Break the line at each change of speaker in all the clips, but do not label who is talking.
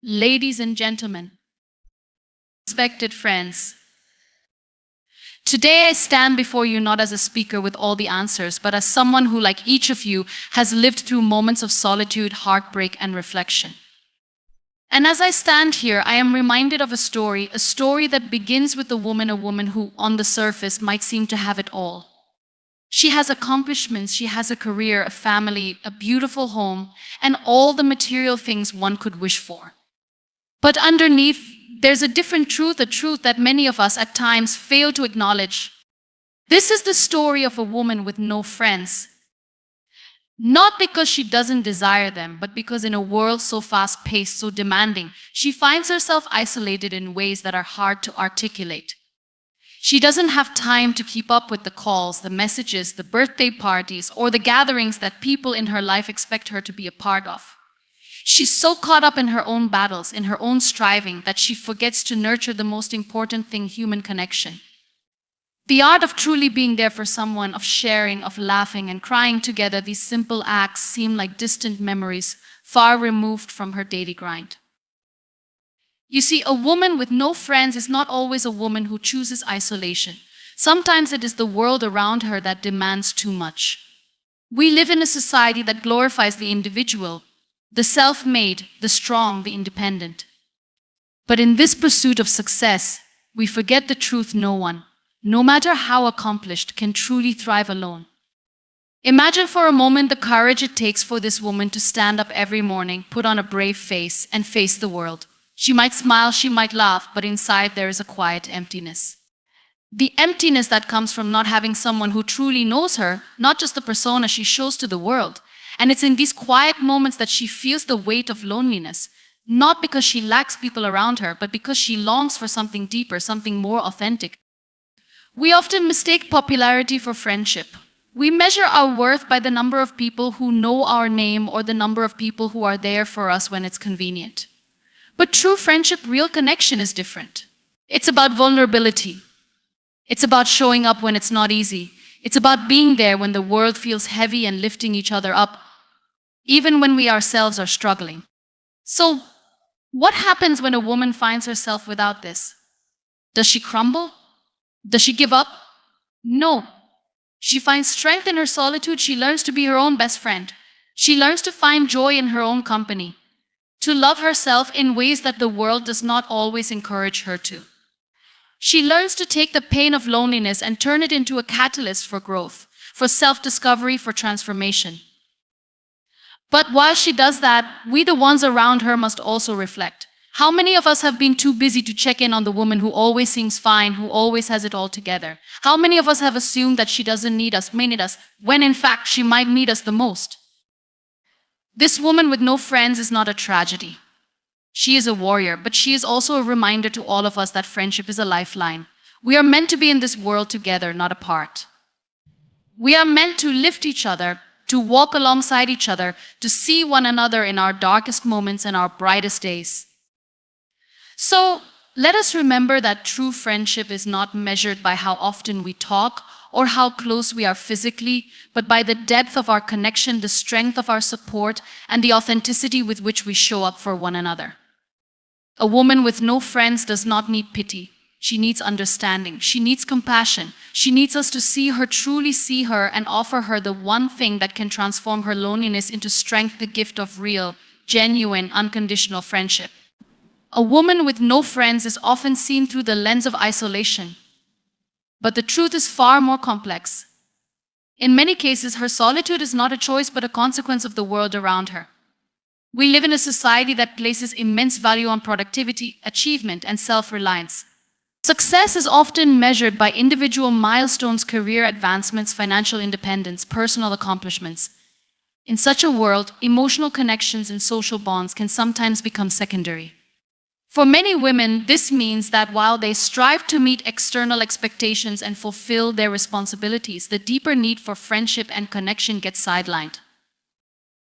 Ladies and gentlemen, respected friends, today I stand before you not as a speaker with all the answers, but as someone who, like each of you, has lived through moments of solitude, heartbreak, and reflection. And as I stand here, I am reminded of a story that begins with a woman who, on the surface, might seem to have it all. She has accomplishments, she has a career, a family, a beautiful home, and all the material things one could wish for. But underneath, there's a different truth, a truth that many of us at times fail to acknowledge. This is the story of a woman with no friends. Not because she doesn't desire them, but because in a world so fast-paced, so demanding, she finds herself isolated in ways that are hard to articulate. She doesn't have time to keep up with the calls, the messages, the birthday parties, or the gatherings that people in her life expect her to be a part of. She's so caught up in her own battles, in her own striving, that she forgets to nurture the most important thing, human connection. The art of truly being there for someone, of sharing, of laughing and crying together, these simple acts seem like distant memories, far removed from her daily grind. You see, a woman with no friends is not always a woman who chooses isolation. Sometimes it is the world around her that demands too much. We live in a society that glorifies the individual, the self-made, the strong, the independent. But in this pursuit of success, we forget the truth: no one, no matter how accomplished, can truly thrive alone. Imagine for a moment the courage it takes for this woman to stand up every morning, put on a brave face, and face the world. She might smile, she might laugh, but inside there is a quiet emptiness. The emptiness that comes from not having someone who truly knows her, not just the persona she shows to the world. And it's in these quiet moments that she feels the weight of loneliness, not because she lacks people around her, but because she longs for something deeper, something more authentic. We often mistake popularity for friendship. We measure our worth by the number of people who know our name or the number of people who are there for us when it's convenient. But true friendship, real connection is different. It's about vulnerability. It's about showing up when it's not easy. It's about being there when the world feels heavy and lifting each other up, even when we ourselves are struggling. So, what happens when a woman finds herself without this? Does she crumble? Does she give up? No. She finds strength in her solitude. She learns to be her own best friend. She learns to find joy in her own company, to love herself in ways that the world does not always encourage her to. She learns to take the pain of loneliness and turn it into a catalyst for growth, for self-discovery, for transformation. But while she does that, we, the ones around her, must also reflect. How many of us have been too busy to check in on the woman who always seems fine, who always has it all together? How many of us have assumed that she doesn't need us, may need us, when in fact she might need us the most? This woman with no friends is not a tragedy. She is a warrior, but she is also a reminder to all of us that friendship is a lifeline. We are meant to be in this world together, not apart. We are meant to lift each other, to walk alongside each other, to see one another in our darkest moments and our brightest days. So, let us remember that true friendship is not measured by how often we talk or how close we are physically, but by the depth of our connection, the strength of our support, and the authenticity with which we show up for one another. A woman with no friends does not need pity. She needs understanding. She needs compassion. She needs us to see her, truly see her, and offer her the one thing that can transform her loneliness into strength, the gift of real, genuine, unconditional friendship. A woman with no friends is often seen through the lens of isolation. But the truth is far more complex. In many cases, her solitude is not a choice but a consequence of the world around her. We live in a society that places immense value on productivity, achievement, and self-reliance. Success is often measured by individual milestones, career advancements, financial independence, personal accomplishments. In such a world, emotional connections and social bonds can sometimes become secondary. For many women, this means that while they strive to meet external expectations and fulfill their responsibilities, the deeper need for friendship and connection gets sidelined.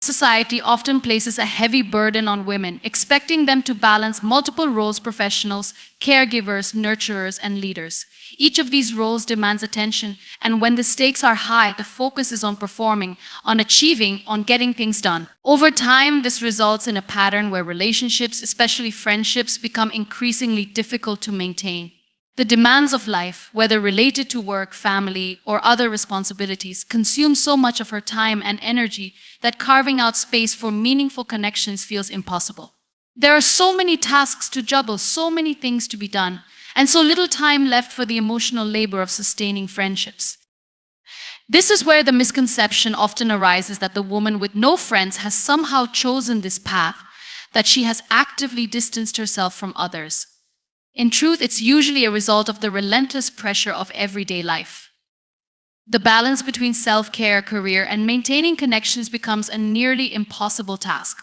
Society often places a heavy burden on women, expecting them to balance multiple roles: professionals, caregivers, nurturers, and leaders. Each of these roles demands attention, and when the stakes are high, the focus is on performing, on achieving, on getting things done. Over time, this results in a pattern where relationships, especially friendships, become increasingly difficult to maintain. The demands of life, whether related to work, family, or other responsibilities, consume so much of her time and energy that carving out space for meaningful connections feels impossible. There are so many tasks to juggle, so many things to be done, and so little time left for the emotional labor of sustaining friendships. This is where the misconception often arises that the woman with no friends has somehow chosen this path, that she has actively distanced herself from others. In truth, it's usually a result of the relentless pressure of everyday life. The balance between self-care, career, and maintaining connections becomes a nearly impossible task.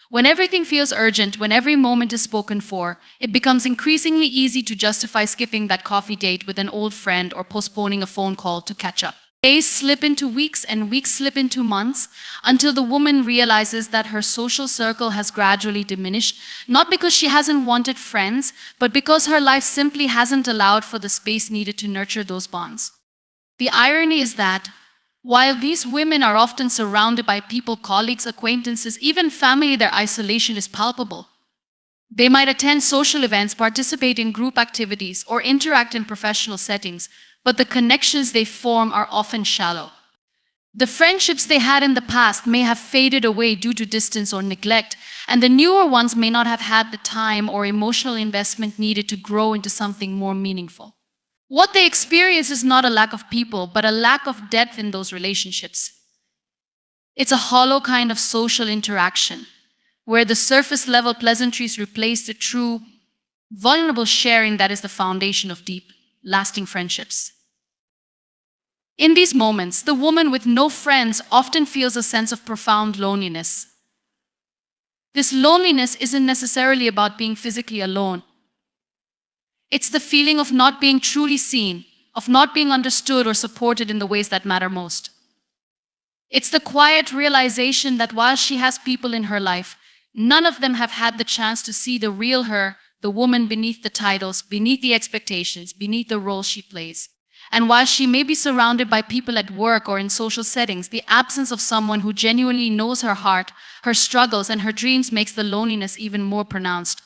When everything feels urgent, when every moment is spoken for, it becomes increasingly easy to justify skipping that coffee date with an old friend or postponing a phone call to catch up. Days slip into weeks and weeks slip into months until the woman realizes that her social circle has gradually diminished, not because she hasn't wanted friends, but because her life simply hasn't allowed for the space needed to nurture those bonds. The irony is that, while these women are often surrounded by people, colleagues, acquaintances, even family, their isolation is palpable. They might attend social events, participate in group activities, or interact in professional settings, but the connections they form are often shallow. The friendships they had in the past may have faded away due to distance or neglect, and the newer ones may not have had the time or emotional investment needed to grow into something more meaningful. What they experience is not a lack of people, but a lack of depth in those relationships. It's a hollow kind of social interaction, where the surface level pleasantries replace the true, vulnerable sharing that is the foundation of deep, lasting friendships. In these moments, the woman with no friends often feels a sense of profound loneliness. This loneliness isn't necessarily about being physically alone. It's the feeling of not being truly seen, of not being understood or supported in the ways that matter most. It's the quiet realization that while she has people in her life, none of them have had the chance to see the real her, the woman beneath the titles, beneath the expectations, beneath the role she plays. And while she may be surrounded by people at work or in social settings, the absence of someone who genuinely knows her heart, her struggles, and her dreams makes the loneliness even more pronounced.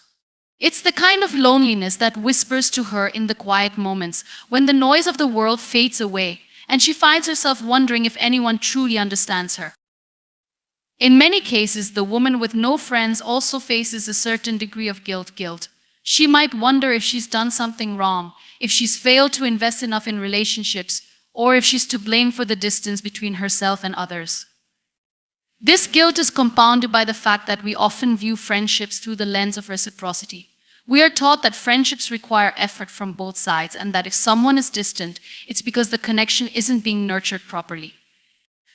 It's the kind of loneliness that whispers to her in the quiet moments, when the noise of the world fades away, and she finds herself wondering if anyone truly understands her. In many cases, the woman with no friends also faces a certain degree of guilt. She might wonder if she's done something wrong, if she's failed to invest enough in relationships, or if she's to blame for the distance between herself and others. This guilt is compounded by the fact that we often view friendships through the lens of reciprocity. We are taught that friendships require effort from both sides, and that if someone is distant, it's because the connection isn't being nurtured properly.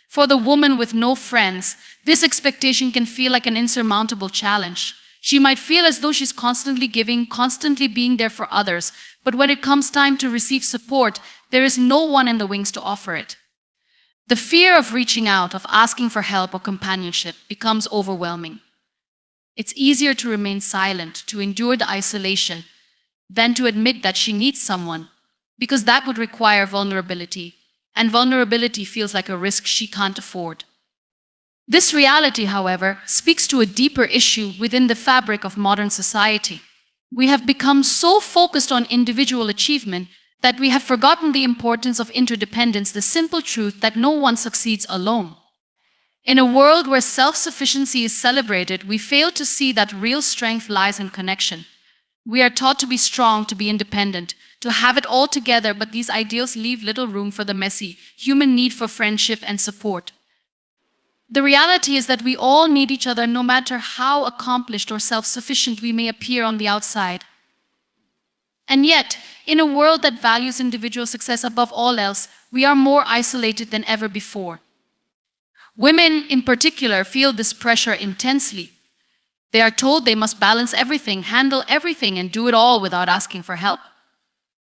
For the woman with no friends, this expectation can feel like an insurmountable challenge. She might feel as though she's constantly giving, constantly being there for others, but when it comes time to receive support, there is no one in the wings to offer it. The fear of reaching out, of asking for help or companionship, becomes overwhelming. It's easier to remain silent, to endure the isolation, than to admit that she needs someone, because that would require vulnerability, and vulnerability feels like a risk she can't afford. This reality, however, speaks to a deeper issue within the fabric of modern society. We have become so focused on individual achievement that we have forgotten the importance of interdependence, the simple truth that no one succeeds alone. In a world where self-sufficiency is celebrated, we fail to see that real strength lies in connection. We are taught to be strong, to be independent, to have it all together, but these ideals leave little room for the messy, human need for friendship and support. The reality is that we all need each other, no matter how accomplished or self-sufficient we may appear on the outside. And yet, in a world that values individual success above all else, we are more isolated than ever before. Women, in particular, feel this pressure intensely. They are told they must balance everything, handle everything, and do it all without asking for help.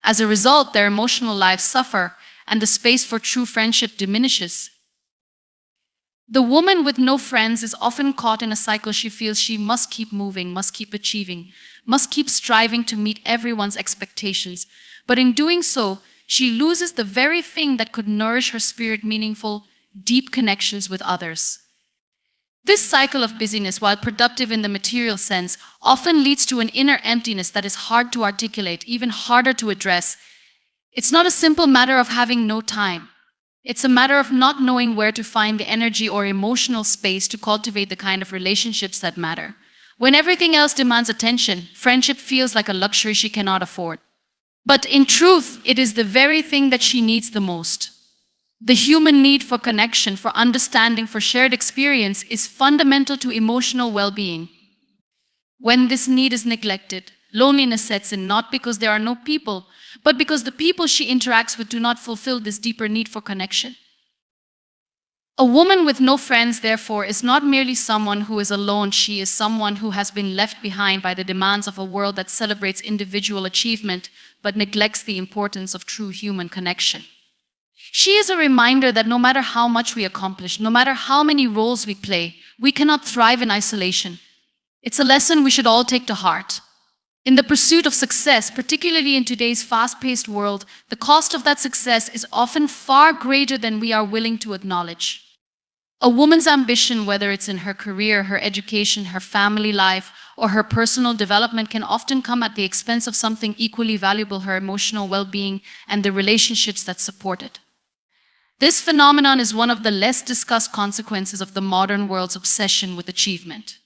As a result, their emotional lives suffer, and the space for true friendship diminishes. The woman with no friends is often caught in a cycle. She feels she must keep moving, must keep achieving, must keep striving to meet everyone's expectations. But in doing so, she loses the very thing that could nourish her spirit: meaningful, deep connections with others. This cycle of busyness, while productive in the material sense, often leads to an inner emptiness that is hard to articulate, even harder to address. It's not a simple matter of having no time. It's a matter of not knowing where to find the energy or emotional space to cultivate the kind of relationships that matter. When everything else demands attention, friendship feels like a luxury she cannot afford. But in truth, it is the very thing that she needs the most. The human need for connection, for understanding, for shared experience is fundamental to emotional well-being. When this need is neglected, loneliness sets in, not because there are no people, but because the people she interacts with do not fulfill this deeper need for connection. A woman with no friends, therefore, is not merely someone who is alone. She is someone who has been left behind by the demands of a world that celebrates individual achievement but neglects the importance of true human connection. She is a reminder that no matter how much we accomplish, no matter how many roles we play, we cannot thrive in isolation. It's a lesson we should all take to heart. In the pursuit of success, particularly in today's fast-paced world, the cost of that success is often far greater than we are willing to acknowledge. A woman's ambition, whether it's in her career, her education, her family life, or her personal development, can often come at the expense of something equally valuable: her emotional well-being and the relationships that support it. This phenomenon is one of the less discussed consequences of the modern world's obsession with achievement.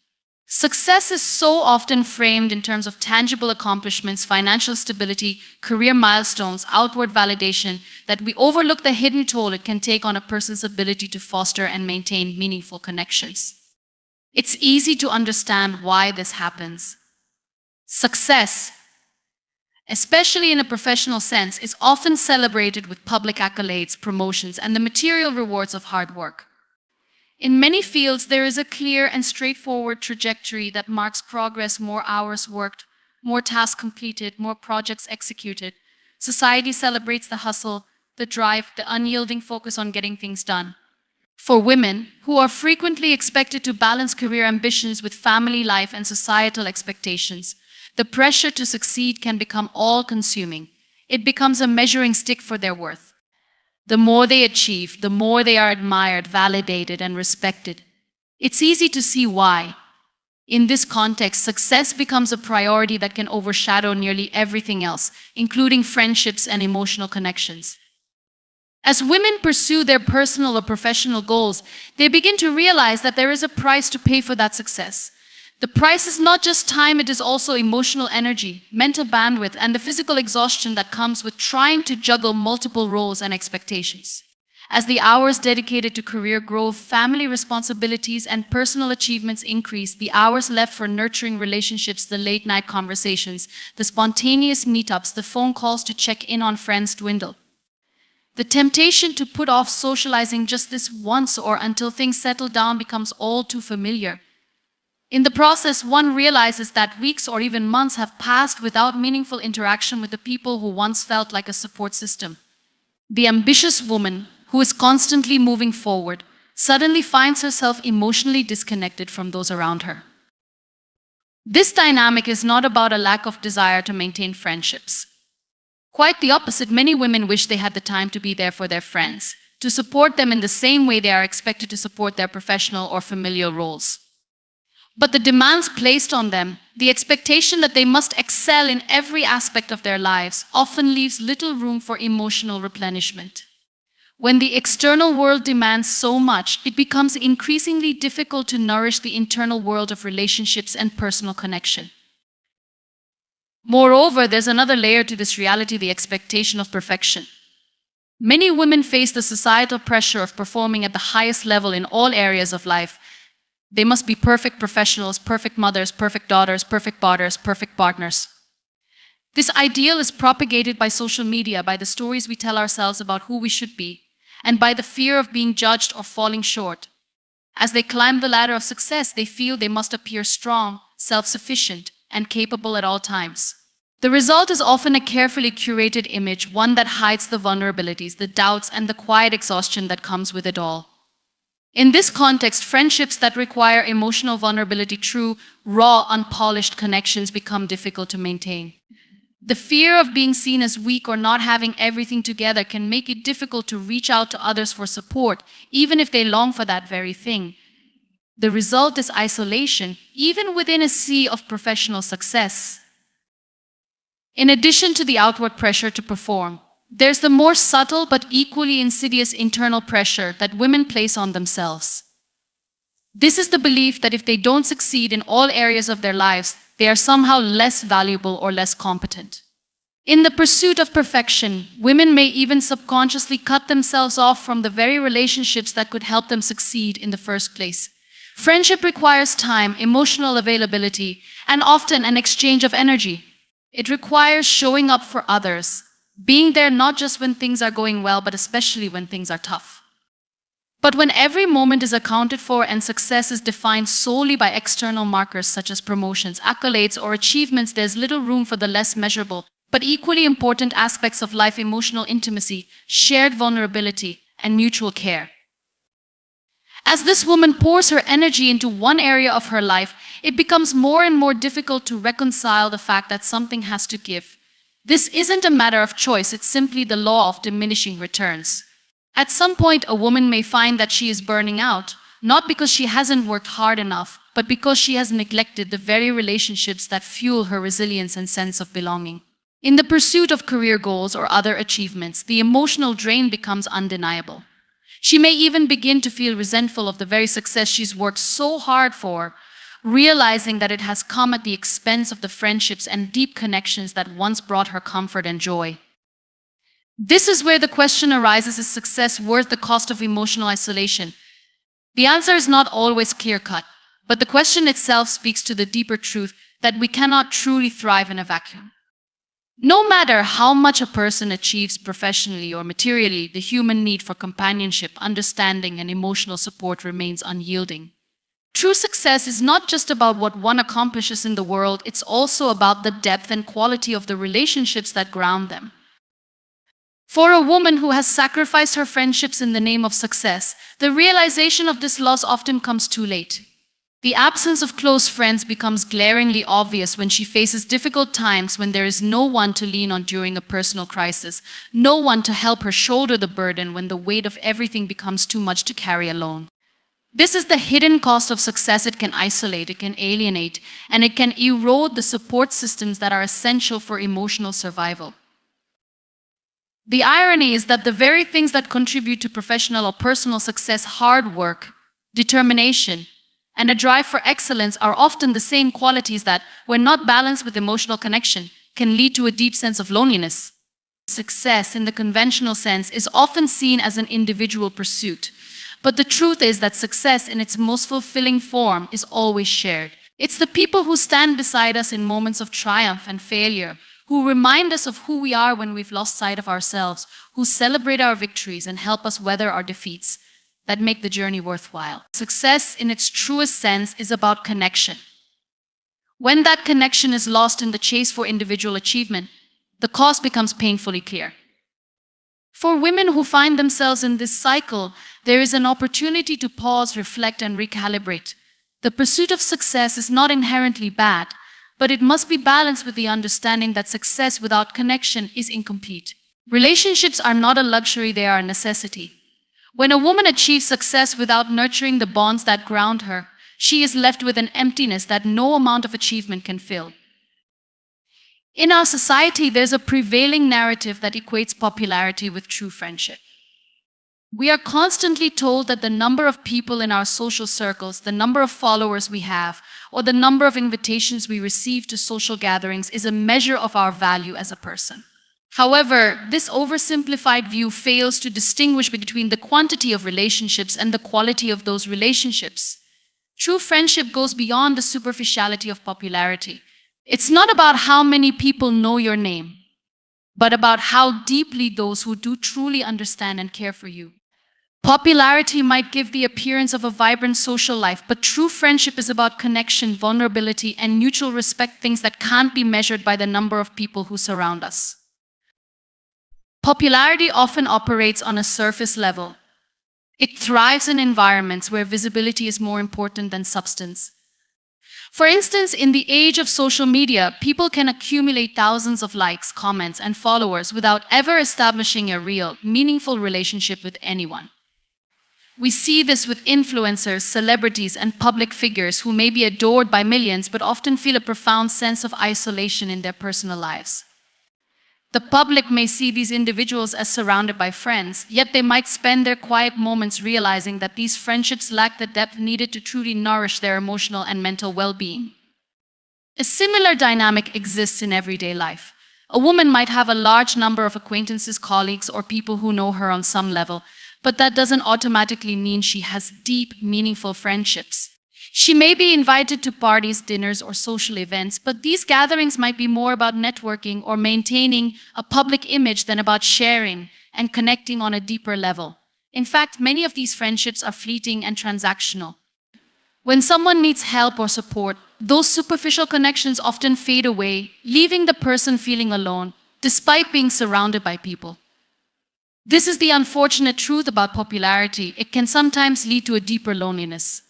Success is so often framed in terms of tangible accomplishments, financial stability, career milestones, outward validation, that we overlook the hidden toll it can take on a person's ability to foster and maintain meaningful connections. It's easy to understand why this happens. Success, especially in a professional sense, is often celebrated with public accolades, promotions, and the material rewards of hard work. In many fields, there is a clear and straightforward trajectory that marks progress: more hours worked, more tasks completed, more projects executed. Society celebrates the hustle, the drive, the unyielding focus on getting things done. For women, who are frequently expected to balance career ambitions with family life and societal expectations, the pressure to succeed can become all-consuming. It becomes a measuring stick for their worth. The more they achieve, the more they are admired, validated, and respected. It's easy to see why. In this context, success becomes a priority that can overshadow nearly everything else, including friendships and emotional connections. As women pursue their personal or professional goals, they begin to realize that there is a price to pay for that success. The price is not just time, it is also emotional energy, mental bandwidth, and the physical exhaustion that comes with trying to juggle multiple roles and expectations. As the hours dedicated to career growth, family responsibilities, and personal achievements increase, the hours left for nurturing relationships, the late-night conversations, the spontaneous meetups, the phone calls to check in on friends dwindle. The temptation to put off socializing just this once or until things settle down becomes all too familiar. In the process, one realizes that weeks or even months have passed without meaningful interaction with the people who once felt like a support system. The ambitious woman, who is constantly moving forward, suddenly finds herself emotionally disconnected from those around her. This dynamic is not about a lack of desire to maintain friendships. Quite the opposite, many women wish they had the time to be there for their friends, to support them in the same way they are expected to support their professional or familial roles. But the demands placed on them, the expectation that they must excel in every aspect of their lives, often leaves little room for emotional replenishment. When the external world demands so much, it becomes increasingly difficult to nourish the internal world of relationships and personal connection. Moreover, there's another layer to this reality: the expectation of perfection. Many women face the societal pressure of performing at the highest level in all areas of life. They must be perfect professionals, perfect mothers, perfect daughters, perfect partners. This ideal is propagated by social media, by the stories we tell ourselves about who we should be, and by the fear of being judged or falling short. As they climb the ladder of success, they feel they must appear strong, self-sufficient, and capable at all times. The result is often a carefully curated image, one that hides the vulnerabilities, the doubts, and the quiet exhaustion that comes with it all. In this context, friendships that require emotional vulnerability, true, raw, unpolished connections become difficult to maintain. The fear of being seen as weak or not having everything together can make it difficult to reach out to others for support, even if they long for that very thing. The result is isolation, even within a sea of professional success. In addition to the outward pressure to perform, there's the more subtle but equally insidious internal pressure that women place on themselves. This is the belief that if they don't succeed in all areas of their lives, they are somehow less valuable or less competent. In the pursuit of perfection, women may even subconsciously cut themselves off from the very relationships that could help them succeed in the first place. Friendship requires time, emotional availability, and often an exchange of energy. It requires showing up for others, being there not just when things are going well, but especially when things are tough. But when every moment is accounted for and success is defined solely by external markers such as promotions, accolades, or achievements, there's little room for the less measurable, but equally important aspects of life: emotional intimacy, shared vulnerability, and mutual care. As this woman pours her energy into one area of her life, it becomes more and more difficult to reconcile the fact that something has to give. This isn't a matter of choice, it's simply the law of diminishing returns. At some point, a woman may find that she is burning out, not because she hasn't worked hard enough, but because she has neglected the very relationships that fuel her resilience and sense of belonging. In the pursuit of career goals or other achievements, the emotional drain becomes undeniable. She may even begin to feel resentful of the very success she's worked so hard for, realizing that it has come at the expense of the friendships and deep connections that once brought her comfort and joy. This is where the question arises: is success worth the cost of emotional isolation? The answer is not always clear-cut, but the question itself speaks to the deeper truth that we cannot truly thrive in a vacuum. No matter how much a person achieves professionally or materially, the human need for companionship, understanding, and emotional support remains unyielding. True success is not just about what one accomplishes in the world, it's also about the depth and quality of the relationships that ground them. For a woman who has sacrificed her friendships in the name of success, the realization of this loss often comes too late. The absence of close friends becomes glaringly obvious when she faces difficult times, when there is no one to lean on during a personal crisis, no one to help her shoulder the burden when the weight of everything becomes too much to carry alone. This is the hidden cost of success. It can isolate, it can alienate, and it can erode the support systems that are essential for emotional survival. The irony is that the very things that contribute to professional or personal success, hard work, determination, and a drive for excellence, are often the same qualities that, when not balanced with emotional connection, can lead to a deep sense of loneliness. Success, in the conventional sense, is often seen as an individual pursuit. But the truth is that success in its most fulfilling form is always shared. It's the people who stand beside us in moments of triumph and failure, who remind us of who we are when we've lost sight of ourselves, who celebrate our victories and help us weather our defeats, that make the journey worthwhile. Success in its truest sense is about connection. When that connection is lost in the chase for individual achievement, the cost becomes painfully clear. For women who find themselves in this cycle, there is an opportunity to pause, reflect, and recalibrate. The pursuit of success is not inherently bad, but it must be balanced with the understanding that success without connection is incomplete. Relationships are not a luxury, they are a necessity. When a woman achieves success without nurturing the bonds that ground her, she is left with an emptiness that no amount of achievement can fill. In our society, there's a prevailing narrative that equates popularity with true friendship. We are constantly told that the number of people in our social circles, the number of followers we have, or the number of invitations we receive to social gatherings is a measure of our value as a person. However, this oversimplified view fails to distinguish between the quantity of relationships and the quality of those relationships. True friendship goes beyond the superficiality of popularity. It's not about how many people know your name, but about how deeply those who do truly understand and care for you. Popularity might give the appearance of a vibrant social life, but true friendship is about connection, vulnerability, and mutual respect, things that can't be measured by the number of people who surround us. Popularity often operates on a surface level. It thrives in environments where visibility is more important than substance. For instance, in the age of social media, people can accumulate thousands of likes, comments, and followers without ever establishing a real, meaningful relationship with anyone. We see this with influencers, celebrities, and public figures who may be adored by millions but often feel a profound sense of isolation in their personal lives. The public may see these individuals as surrounded by friends, yet they might spend their quiet moments realizing that these friendships lack the depth needed to truly nourish their emotional and mental well-being. A similar dynamic exists in everyday life. A woman might have a large number of acquaintances, colleagues, or people who know her on some level, but that doesn't automatically mean she has deep, meaningful friendships. She may be invited to parties, dinners, or social events, but these gatherings might be more about networking or maintaining a public image than about sharing and connecting on a deeper level. In fact, many of these friendships are fleeting and transactional. When someone needs help or support, those superficial connections often fade away, leaving the person feeling alone, despite being surrounded by people. This is the unfortunate truth about popularity. It can sometimes lead to a deeper loneliness.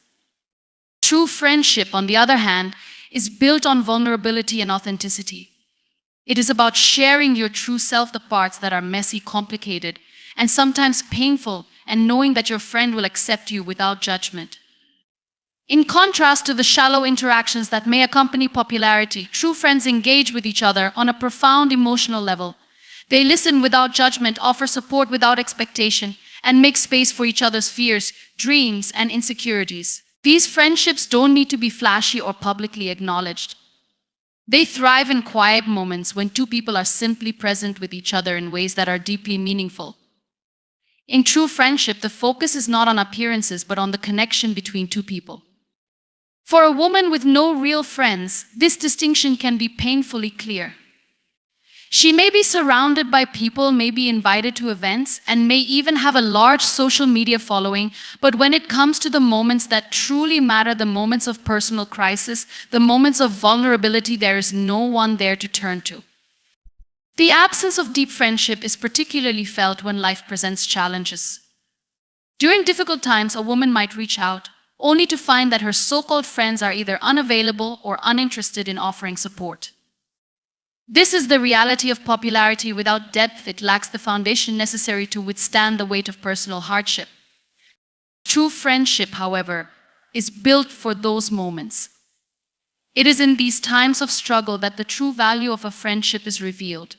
True friendship, on the other hand, is built on vulnerability and authenticity. It is about sharing your true self, the parts that are messy, complicated, and sometimes painful, and knowing that your friend will accept you without judgment. In contrast to the shallow interactions that may accompany popularity, true friends engage with each other on a profound emotional level. They listen without judgment, offer support without expectation, and make space for each other's fears, dreams, and insecurities. These friendships don't need to be flashy or publicly acknowledged. They thrive in quiet moments when two people are simply present with each other in ways that are deeply meaningful. In true friendship, the focus is not on appearances but on the connection between two people. For a woman with no real friends, this distinction can be painfully clear. She may be surrounded by people, may be invited to events, and may even have a large social media following, but when it comes to the moments that truly matter, the moments of personal crisis, the moments of vulnerability, there is no one there to turn to. The absence of deep friendship is particularly felt when life presents challenges. During difficult times, a woman might reach out, only to find that her so-called friends are either unavailable or uninterested in offering support. This is the reality of popularity. Without depth, it lacks the foundation necessary to withstand the weight of personal hardship. True friendship, however, is built for those moments. It is in these times of struggle that the true value of a friendship is revealed.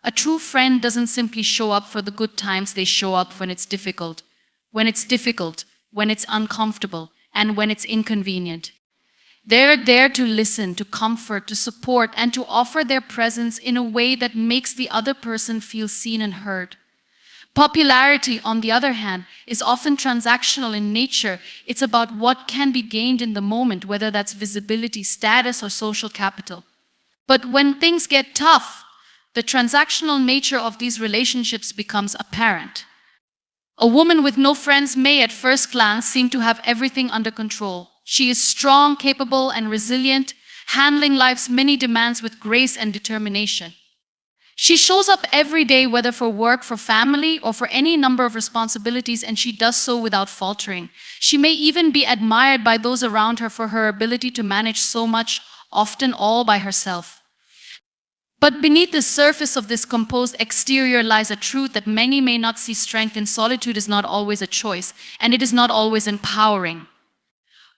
A true friend doesn't simply show up for the good times, they show up when it's difficult, when it's uncomfortable, and when it's inconvenient. They're there to listen, to comfort, to support, and to offer their presence in a way that makes the other person feel seen and heard. Popularity, on the other hand, is often transactional in nature. It's about what can be gained in the moment, whether that's visibility, status, or social capital. But when things get tough, the transactional nature of these relationships becomes apparent. A woman with no friends may at first glance seem to have everything under control. She is strong, capable, and resilient, handling life's many demands with grace and determination. She shows up every day, whether for work, for family, or for any number of responsibilities, and she does so without faltering. She may even be admired by those around her for her ability to manage so much, often all by herself. But beneath the surface of this composed exterior lies a truth that many may not see. Strength in solitude is not always a choice, and it is not always empowering.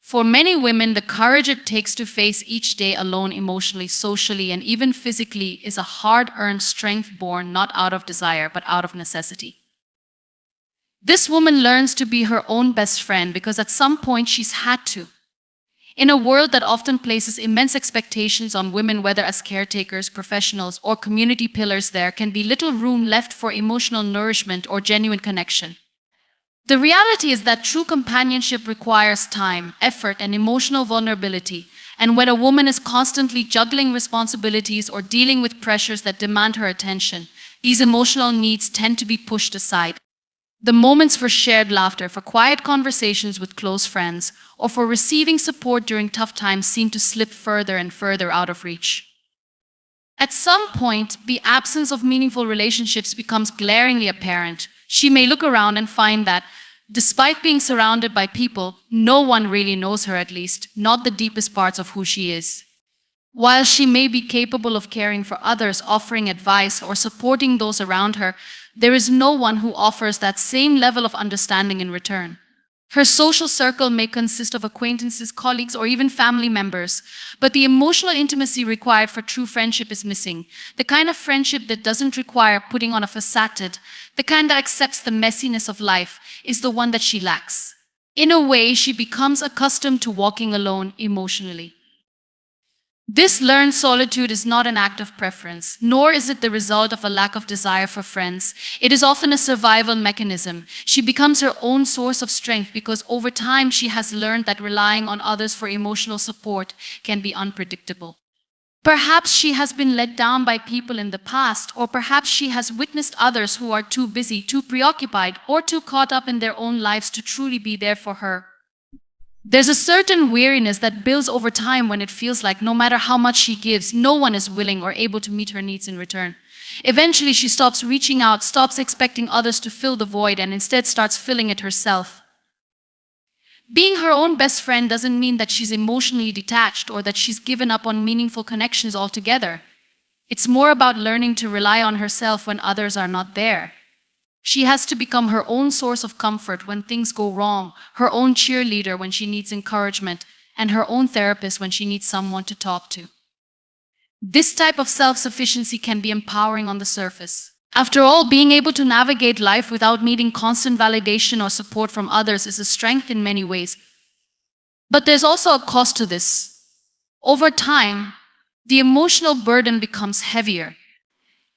For many women, the courage it takes to face each day alone emotionally, socially, and even physically is a hard-earned strength born not out of desire, but out of necessity. This woman learns to be her own best friend because at some point she's had to. In a world that often places immense expectations on women, whether as caretakers, professionals, or community pillars, there can be little room left for emotional nourishment or genuine connection. The reality is that true companionship requires time, effort, and emotional vulnerability, and when a woman is constantly juggling responsibilities or dealing with pressures that demand her attention, these emotional needs tend to be pushed aside. The moments for shared laughter, for quiet conversations with close friends, or for receiving support during tough times seem to slip further and further out of reach. At some point, the absence of meaningful relationships becomes glaringly apparent. She may look around and find that Despite being surrounded by people, no one really knows her, at least, not the deepest parts of who she is. While she may be capable of caring for others, offering advice, or supporting those around her, there is no one who offers that same level of understanding in return. Her social circle may consist of acquaintances, colleagues, or even family members, but the emotional intimacy required for true friendship is missing. The kind of friendship that doesn't require putting on a facade, the kind that accepts the messiness of life, is the one that she lacks. In a way, she becomes accustomed to walking alone emotionally. This learned solitude is not an act of preference, nor is it the result of a lack of desire for friends. It is often a survival mechanism. She becomes her own source of strength because over time she has learned that relying on others for emotional support can be unpredictable. Perhaps she has been let down by people in the past, or perhaps she has witnessed others who are too busy, too preoccupied, or too caught up in their own lives to truly be there for her. There's a certain weariness that builds over time when it feels like no matter how much she gives, no one is willing or able to meet her needs in return. Eventually, she stops reaching out, stops expecting others to fill the void, and instead starts filling it herself. Being her own best friend doesn't mean that she's emotionally detached or that she's given up on meaningful connections altogether. It's more about learning to rely on herself when others are not there. She has to become her own source of comfort when things go wrong, her own cheerleader when she needs encouragement, and her own therapist when she needs someone to talk to. This type of self-sufficiency can be empowering on the surface. After all, being able to navigate life without needing constant validation or support from others is a strength in many ways. But there's also a cost to this. Over time, the emotional burden becomes heavier.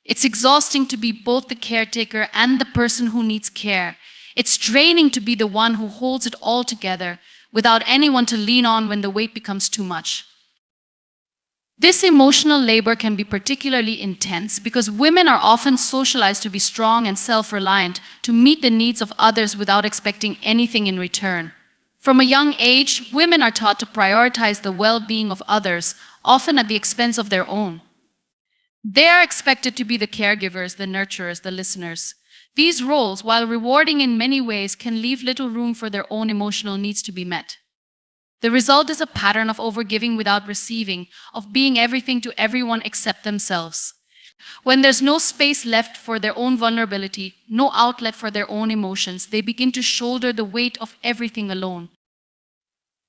It's exhausting to be both the caretaker and the person who needs care. It's draining to be the one who holds it all together without anyone to lean on when the weight becomes too much. This emotional labor can be particularly intense because women are often socialized to be strong and self-reliant, to meet the needs of others without expecting anything in return. From a young age, women are taught to prioritize the well-being of others, often at the expense of their own. They are expected to be the caregivers, the nurturers, the listeners. These roles, while rewarding in many ways, can leave little room for their own emotional needs to be met. The result is a pattern of overgiving without receiving, of being everything to everyone except themselves. When there's no space left for their own vulnerability, no outlet for their own emotions, they begin to shoulder the weight of everything alone.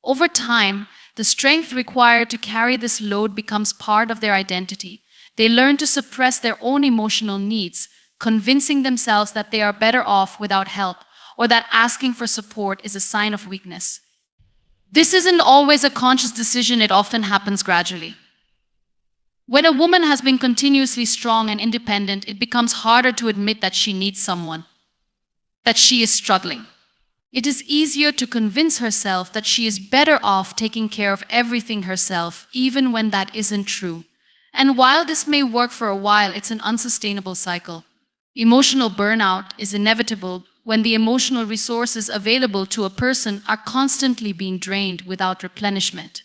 Over time, the strength required to carry this load becomes part of their identity. They learn to suppress their own emotional needs, convincing themselves that they are better off without help, or that asking for support is a sign of weakness. This isn't always a conscious decision, it often happens gradually. When a woman has been continuously strong and independent, it becomes harder to admit that she needs someone, that she is struggling. It is easier to convince herself that she is better off taking care of everything herself, even when that isn't true. And while this may work for a while, it's an unsustainable cycle. Emotional burnout is inevitable when the emotional resources available to a person are constantly being drained without replenishment.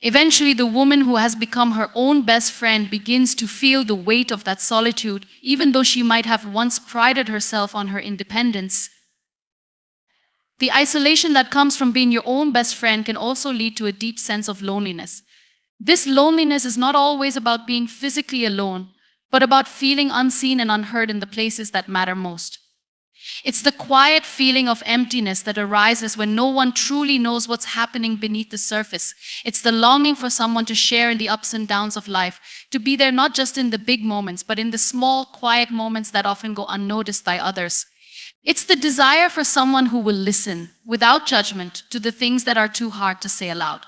Eventually, the woman who has become her own best friend begins to feel the weight of that solitude, even though she might have once prided herself on her independence. The isolation that comes from being your own best friend can also lead to a deep sense of loneliness. This loneliness is not always about being physically alone, but about feeling unseen and unheard in the places that matter most. It's the quiet feeling of emptiness that arises when no one truly knows what's happening beneath the surface. It's the longing for someone to share in the ups and downs of life, to be there not just in the big moments, but in the small, quiet moments that often go unnoticed by others. It's the desire for someone who will listen, without judgment, to the things that are too hard to say aloud.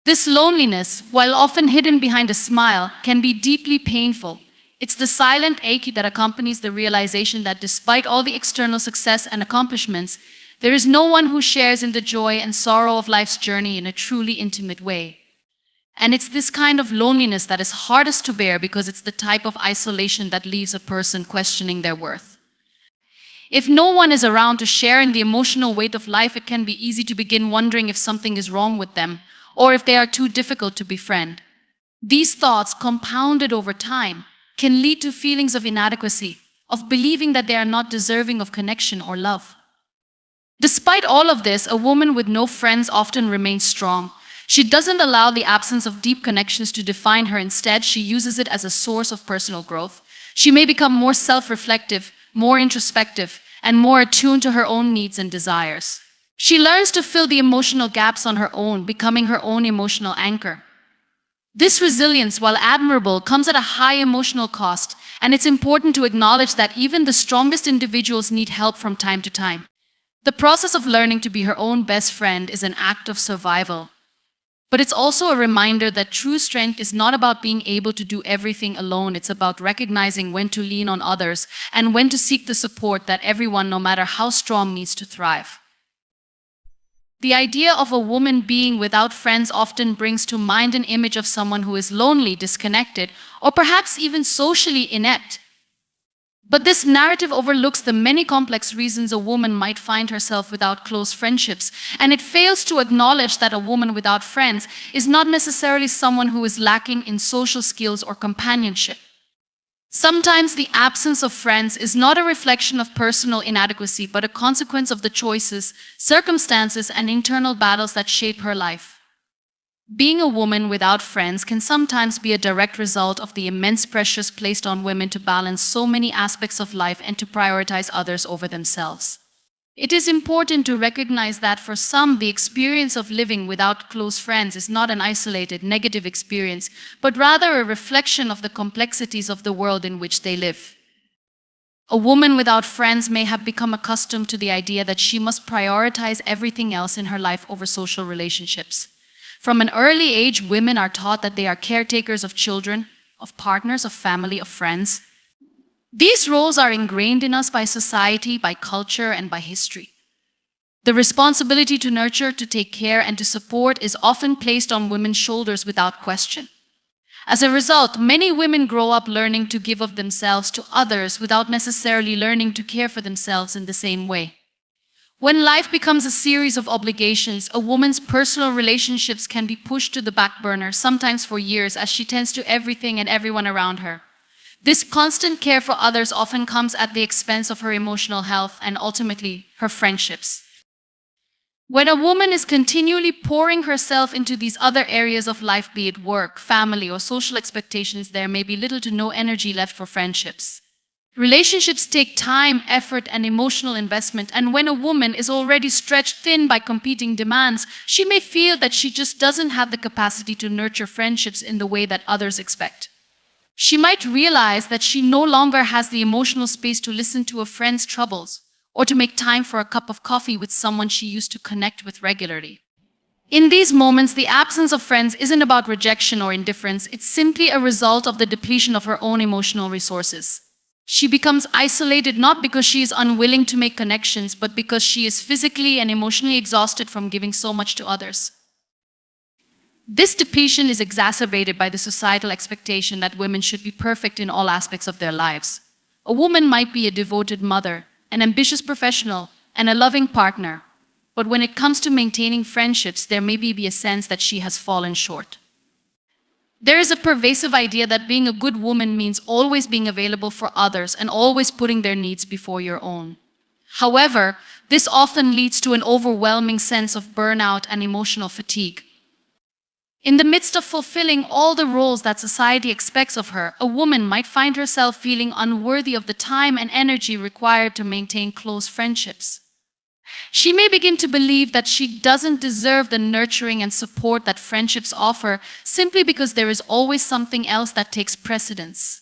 This loneliness, while often hidden behind a smile, can be deeply painful. It's the silent ache that accompanies the realization that despite all the external success and accomplishments, there is no one who shares in the joy and sorrow of life's journey in a truly intimate way. And it's this kind of loneliness that is hardest to bear because it's the type of isolation that leaves a person questioning their worth. If no one is around to share in the emotional weight of life, it can be easy to begin wondering if something is wrong with them, or if they are too difficult to befriend. These thoughts, compounded over time, can lead to feelings of inadequacy, of believing that they are not deserving of connection or love. Despite all of this, a woman with no friends often remains strong. She doesn't allow the absence of deep connections to define her. Instead, she uses it as a source of personal growth. She may become more self-reflective, more introspective, and more attuned to her own needs and desires. She learns to fill the emotional gaps on her own, becoming her own emotional anchor. This resilience, while admirable, comes at a high emotional cost, and it's important to acknowledge that even the strongest individuals need help from time to time. The process of learning to be her own best friend is an act of survival. But it's also a reminder that true strength is not about being able to do everything alone. It's about recognizing when to lean on others and when to seek the support that everyone, no matter how strong, needs to thrive. The idea of a woman being without friends often brings to mind an image of someone who is lonely, disconnected, or perhaps even socially inept. But this narrative overlooks the many complex reasons a woman might find herself without close friendships, and it fails to acknowledge that a woman without friends is not necessarily someone who is lacking in social skills or companionship. Sometimes the absence of friends is not a reflection of personal inadequacy, but a consequence of the choices, circumstances, and internal battles that shape her life. Being a woman without friends can sometimes be a direct result of the immense pressures placed on women to balance so many aspects of life and to prioritize others over themselves. It is important to recognize that for some, the experience of living without close friends is not an isolated negative experience, but rather a reflection of the complexities of the world in which they live. A woman without friends may have become accustomed to the idea that she must prioritize everything else in her life over social relationships. From an early age, women are taught that they are caretakers of children, of partners, of family, of friends. These roles are ingrained in us by society, by culture, and by history. The responsibility to nurture, to take care, and to support is often placed on women's shoulders without question. As a result, many women grow up learning to give of themselves to others without necessarily learning to care for themselves in the same way. When life becomes a series of obligations, a woman's personal relationships can be pushed to the back burner, sometimes for years, as she tends to everything and everyone around her. This constant care for others often comes at the expense of her emotional health and ultimately her friendships. When a woman is continually pouring herself into these other areas of life, be it work, family, or social expectations, there may be little to no energy left for friendships. Relationships take time, effort, and emotional investment, and when a woman is already stretched thin by competing demands, she may feel that she just doesn't have the capacity to nurture friendships in the way that others expect. She might realize that she no longer has the emotional space to listen to a friend's troubles or to make time for a cup of coffee with someone she used to connect with regularly. In these moments, the absence of friends isn't about rejection or indifference. It's simply a result of the depletion of her own emotional resources. She becomes isolated not because she is unwilling to make connections, but because she is physically and emotionally exhausted from giving so much to others. This depletion is exacerbated by the societal expectation that women should be perfect in all aspects of their lives. A woman might be a devoted mother, an ambitious professional, and a loving partner, but when it comes to maintaining friendships, there may be a sense that she has fallen short. There is a pervasive idea that being a good woman means always being available for others and always putting their needs before your own. However, this often leads to an overwhelming sense of burnout and emotional fatigue. In the midst of fulfilling all the roles that society expects of her, a woman might find herself feeling unworthy of the time and energy required to maintain close friendships. She may begin to believe that she doesn't deserve the nurturing and support that friendships offer simply because there is always something else that takes precedence.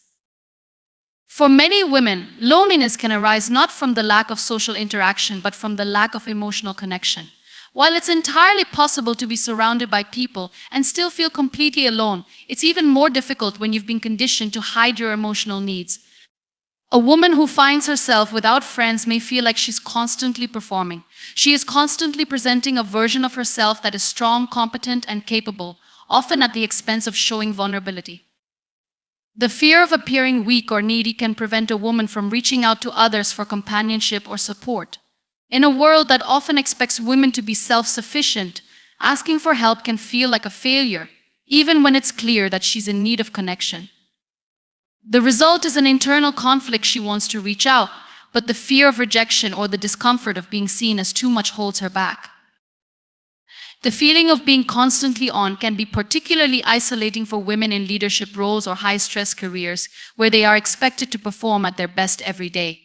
For many women, loneliness can arise not from the lack of social interaction, but from the lack of emotional connection. While it's entirely possible to be surrounded by people and still feel completely alone, it's even more difficult when you've been conditioned to hide your emotional needs. A woman who finds herself without friends may feel like she's constantly performing. She is constantly presenting a version of herself that is strong, competent, and capable, often at the expense of showing vulnerability. The fear of appearing weak or needy can prevent a woman from reaching out to others for companionship or support. In a world that often expects women to be self-sufficient, asking for help can feel like a failure, even when it's clear that she's in need of connection. The result is an internal conflict. She wants to reach out, but the fear of rejection or the discomfort of being seen as too much holds her back. The feeling of being constantly on can be particularly isolating for women in leadership roles or high-stress careers where they are expected to perform at their best every day.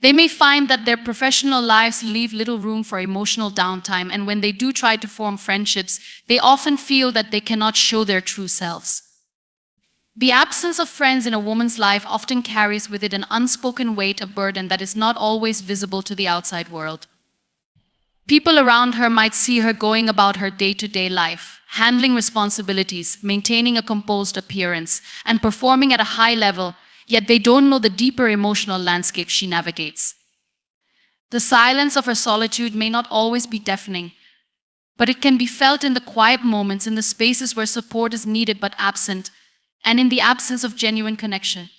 They may find that their professional lives leave little room for emotional downtime, and when they do try to form friendships, they often feel that they cannot show their true selves. The absence of friends in a woman's life often carries with it an unspoken weight, a burden that is not always visible to the outside world. People around her might see her going about her day-to-day life, handling responsibilities, maintaining a composed appearance, and performing at a high level, yet they don't know the deeper emotional landscape she navigates. The silence of her solitude may not always be deafening, but it can be felt in the quiet moments, in the spaces where support is needed but absent, and in the absence of genuine connection.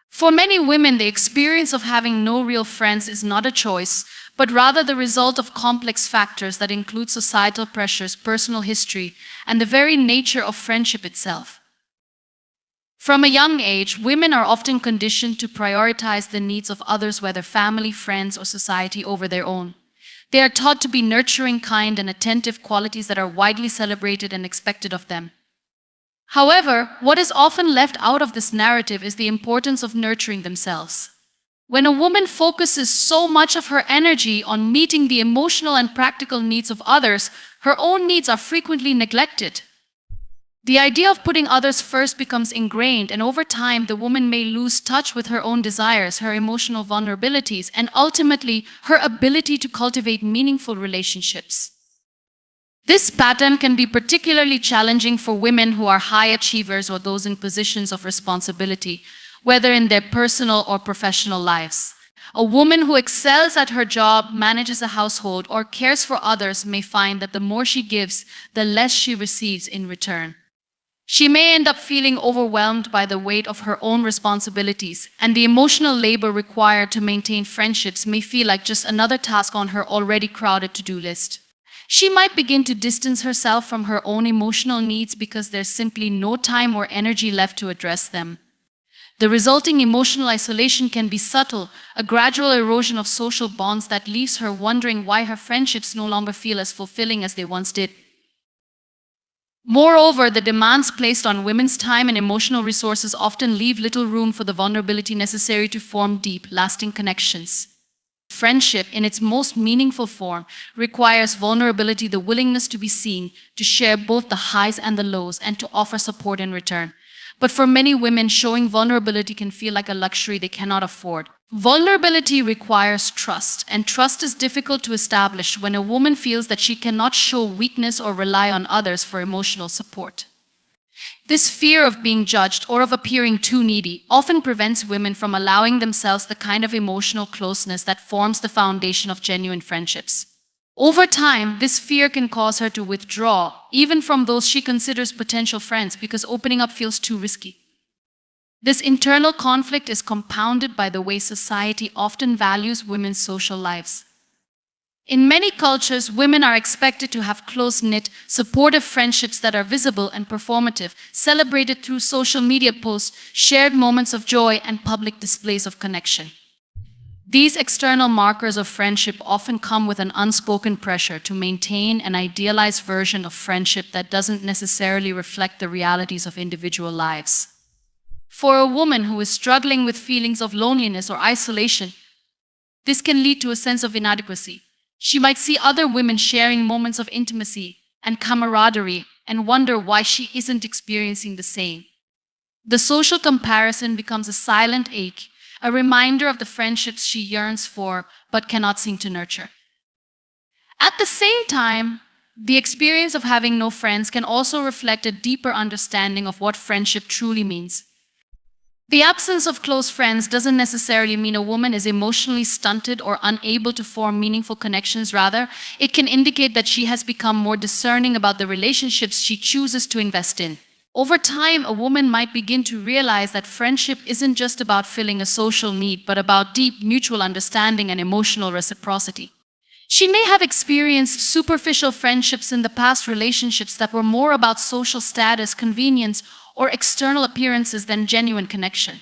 For many women, the experience of having no real friends is not a choice, but rather the result of complex factors that include societal pressures, personal history, and the very nature of friendship itself. From a young age, women are often conditioned to prioritize the needs of others, whether family, friends, or society, over their own. They are taught to be nurturing, kind, and attentive, qualities that are widely celebrated and expected of them. However, what is often left out of this narrative is the importance of nurturing themselves. When a woman focuses so much of her energy on meeting the emotional and practical needs of others, her own needs are frequently neglected. The idea of putting others first becomes ingrained, and over time, the woman may lose touch with her own desires, her emotional vulnerabilities, and ultimately, her ability to cultivate meaningful relationships. This pattern can be particularly challenging for women who are high achievers or those in positions of responsibility, whether in their personal or professional lives. A woman who excels at her job, manages a household, or cares for others may find that the more she gives, the less she receives in return. She may end up feeling overwhelmed by the weight of her own responsibilities, and the emotional labor required to maintain friendships may feel like just another task on her already crowded to-do list. She might begin to distance herself from her own emotional needs because there's simply no time or energy left to address them. The resulting emotional isolation can be subtle, a gradual erosion of social bonds that leaves her wondering why her friendships no longer feel as fulfilling as they once did. Moreover, the demands placed on women's time and emotional resources often leave little room for the vulnerability necessary to form deep, lasting connections. Friendship, in its most meaningful form, requires vulnerability, the willingness to be seen, to share both the highs and the lows, and to offer support in return. But for many women, showing vulnerability can feel like a luxury they cannot afford. Vulnerability requires trust, and trust is difficult to establish when a woman feels that she cannot show weakness or rely on others for emotional support. This fear of being judged or of appearing too needy often prevents women from allowing themselves the kind of emotional closeness that forms the foundation of genuine friendships. Over time, this fear can cause her to withdraw, even from those she considers potential friends, because opening up feels too risky. This internal conflict is compounded by the way society often values women's social lives. In many cultures, women are expected to have close-knit, supportive friendships that are visible and performative, celebrated through social media posts, shared moments of joy, and public displays of connection. These external markers of friendship often come with an unspoken pressure to maintain an idealized version of friendship that doesn't necessarily reflect the realities of individual lives. For a woman who is struggling with feelings of loneliness or isolation, this can lead to a sense of inadequacy. She might see other women sharing moments of intimacy and camaraderie and wonder why she isn't experiencing the same. The social comparison becomes a silent ache, a reminder of the friendships she yearns for but cannot seem to nurture. At the same time, the experience of having no friends can also reflect a deeper understanding of what friendship truly means. The absence of close friends doesn't necessarily mean a woman is emotionally stunted or unable to form meaningful connections. Rather, it can indicate that she has become more discerning about the relationships she chooses to invest in. Over time, a woman might begin to realize that friendship isn't just about filling a social need, but about deep mutual understanding and emotional reciprocity. She may have experienced superficial friendships in the past, relationships that were more about social status, convenience, or external appearances than genuine connection.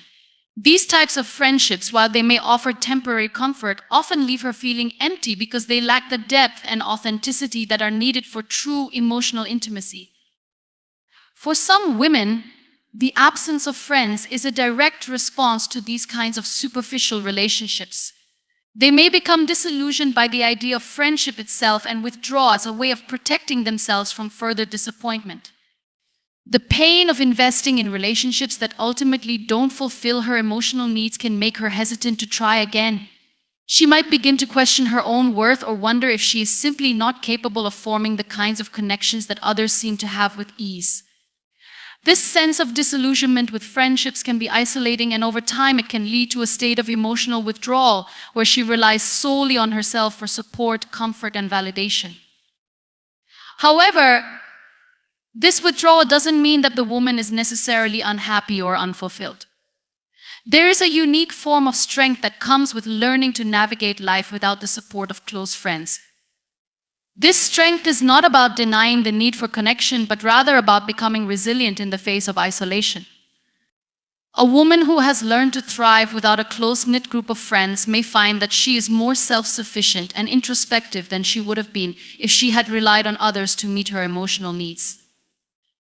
These types of friendships, while they may offer temporary comfort, often leave her feeling empty because they lack the depth and authenticity that are needed for true emotional intimacy. For some women, the absence of friends is a direct response to these kinds of superficial relationships. They may become disillusioned by the idea of friendship itself and withdraw as a way of protecting themselves from further disappointment. The pain of investing in relationships that ultimately don't fulfill her emotional needs can make her hesitant to try again. She might begin to question her own worth or wonder if she is simply not capable of forming the kinds of connections that others seem to have with ease. This sense of disillusionment with friendships can be isolating, and over time it can lead to a state of emotional withdrawal where she relies solely on herself for support, comfort, and validation. However, this withdrawal doesn't mean that the woman is necessarily unhappy or unfulfilled. There is a unique form of strength that comes with learning to navigate life without the support of close friends. This strength is not about denying the need for connection, but rather about becoming resilient in the face of isolation. A woman who has learned to thrive without a close-knit group of friends may find that she is more self-sufficient and introspective than she would have been if she had relied on others to meet her emotional needs.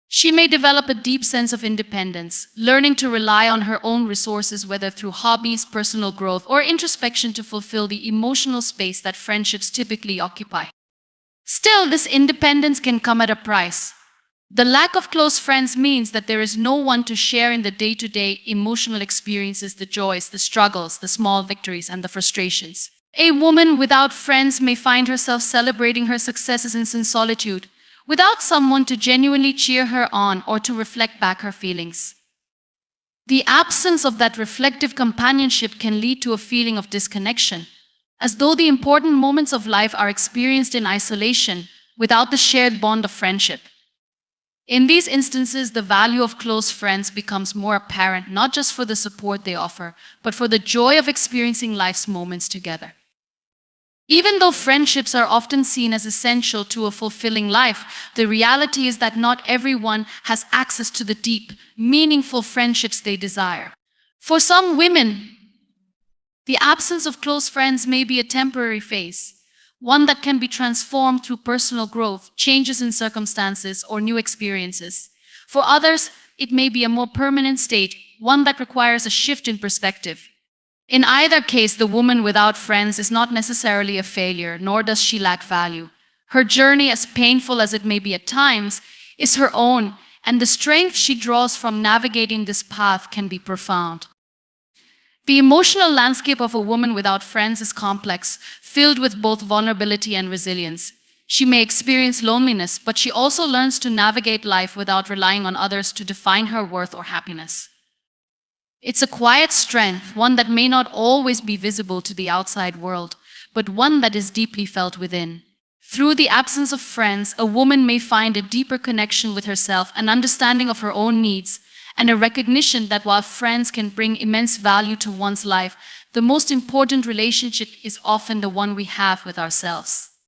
She may develop a deep sense of independence, learning to rely on her own resources, whether through hobbies, personal growth, or introspection, to fulfill the emotional space that friendships typically occupy. Still, this independence can come at a price. The lack of close friends means that there is no one to share in the day-to-day emotional experiences, the joys, the struggles, the small victories, and the frustrations. A woman without friends may find herself celebrating her successes in solitude, without someone to genuinely cheer her on or to reflect back her feelings. The absence of that reflective companionship can lead to a feeling of disconnection, as though the important moments of life are experienced in isolation without the shared bond of friendship. In these instances, the value of close friends becomes more apparent, not just for the support they offer, but for the joy of experiencing life's moments together. Even though friendships are often seen as essential to a fulfilling life, the reality is that not everyone has access to the deep, meaningful friendships they desire. For some women, the absence of close friends may be a temporary phase, one that can be transformed through personal growth, changes in circumstances, or new experiences. For others, it may be a more permanent state, one that requires a shift in perspective. In either case, the woman without friends is not necessarily a failure, nor does she lack value. Her journey, as painful as it may be at times, is her own, and the strength she draws from navigating this path can be profound. The emotional landscape of a woman without friends is complex, filled with both vulnerability and resilience. She may experience loneliness, but she also learns to navigate life without relying on others to define her worth or happiness. It's a quiet strength, one that may not always be visible to the outside world, but one that is deeply felt within. Through the absence of friends, a woman may find a deeper connection with herself, an understanding of her own needs, and a recognition that while friends can bring immense value to one's life, the most important relationship is often the one we have with ourselves.